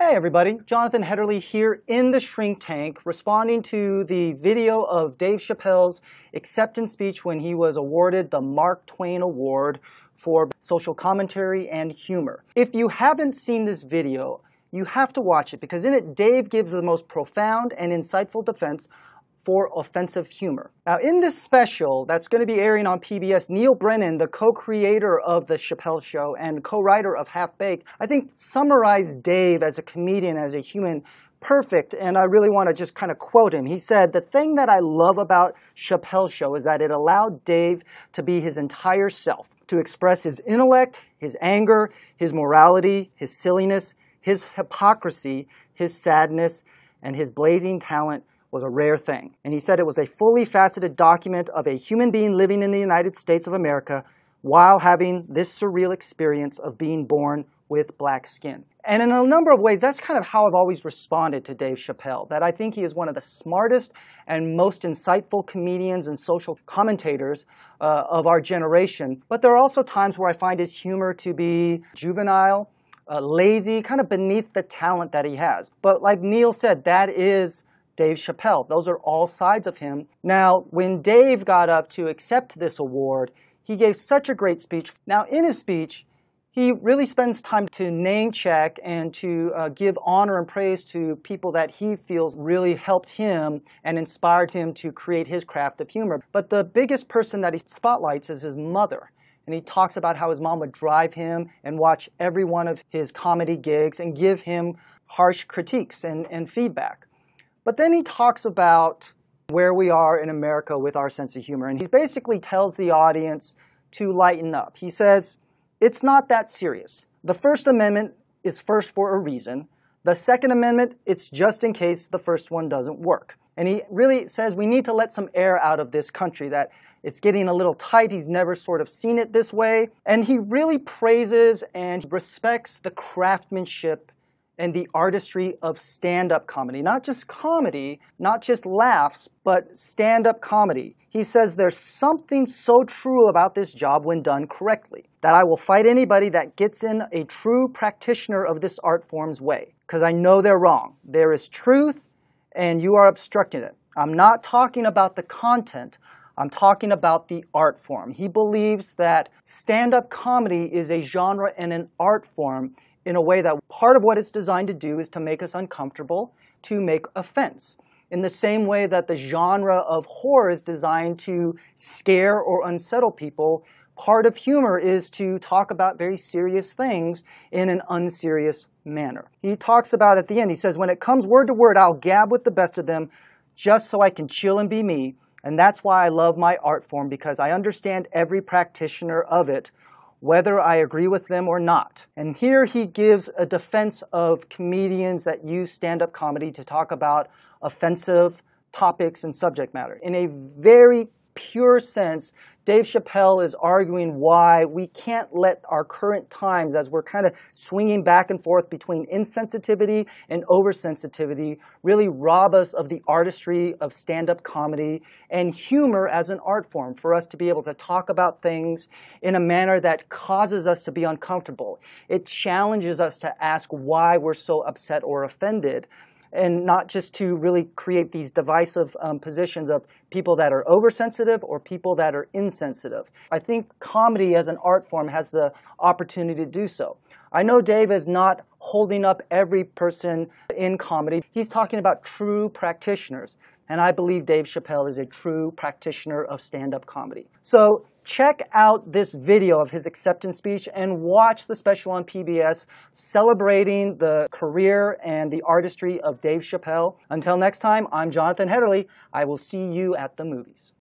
Hey everybody, Jonathan Hedderly here in the Shrink Tank, responding to the video of Dave Chappelle's acceptance speech when he was awarded the Mark Twain Award for social commentary and humor. If you haven't seen this video, you have to watch it because in it Dave gives the most profound and insightful defense for offensive humor. Now in this special that's going to be airing on PBS, Neil Brennan, the co-creator of The Chappelle Show and co-writer of Half Baked, I think summarized Dave as a comedian, as a human, perfect, and I really want to just kind of quote him. He said, "The thing that I love about Chappelle's Show is that it allowed Dave to be his entire self, to express his intellect, his anger, his morality, his silliness, his hypocrisy, his sadness, and his blazing talent was a rare thing." And he said it was a fully faceted document of a human being living in the United States of America while having this surreal experience of being born with black skin. And in a number of ways, that's kind of how I've always responded to Dave Chappelle, that I think he is one of the smartest and most insightful comedians and social commentators of our generation. But there are also times where I find his humor to be juvenile, lazy, kind of beneath the talent that he has. But like Neil said, that is Dave Chappelle. Those are all sides of him. Now, when Dave got up to accept this award, he gave such a great speech. Now, in his speech, he really spends time to name check and to give honor and praise to people that he feels really helped him and inspired him to create his craft of humor. But the biggest person that he spotlights is his mother. And he talks about how his mom would drive him and watch every one of his comedy gigs and give him harsh critiques and feedback. But then he talks about where we are in America with our sense of humor. And he basically tells the audience to lighten up. He says, it's not that serious. The First Amendment is first for a reason. The Second Amendment, it's just in case the first one doesn't work. And he really says we need to let some air out of this country, that it's getting a little tight. He's never sort of seen it this way. And he really praises and respects the craftsmanship and the artistry of stand-up comedy. Not just comedy, not just laughs, but stand-up comedy. He says there's something so true about this job when done correctly, that I will fight anybody that gets in a true practitioner of this art form's way, because I know they're wrong. There is truth, and you are obstructing it. I'm not talking about the content. I'm talking about the art form. He believes that stand-up comedy is a genre and an art form in a way that part of what it's designed to do is to make us uncomfortable, to make offense. In the same way that the genre of horror is designed to scare or unsettle people, part of humor is to talk about very serious things in an unserious manner. He talks about at the end, he says, when it comes word to word, I'll gab with the best of them just so I can chill and be me. And that's why I love my art form, because I understand every practitioner of it, whether I agree with them or not. And here he gives a defense of comedians that use stand-up comedy to talk about offensive topics and subject matter. In a very pure sense, Dave Chappelle is arguing why we can't let our current times, as we're kind of swinging back and forth between insensitivity and oversensitivity, really rob us of the artistry of stand-up comedy and humor as an art form, for us to be able to talk about things in a manner that causes us to be uncomfortable. It challenges us to ask why we're so upset or offended, and not just to really create these divisive positions of people that are oversensitive or people that are insensitive. I think comedy as an art form has the opportunity to do so. I know Dave is not holding up every person in comedy. He's talking about true practitioners. And I believe Dave Chappelle is a true practitioner of stand-up comedy. So check out this video of his acceptance speech and watch the special on PBS celebrating the career and the artistry of Dave Chappelle. Until next time, I'm Jonathan Hedderly. I will see you at the movies.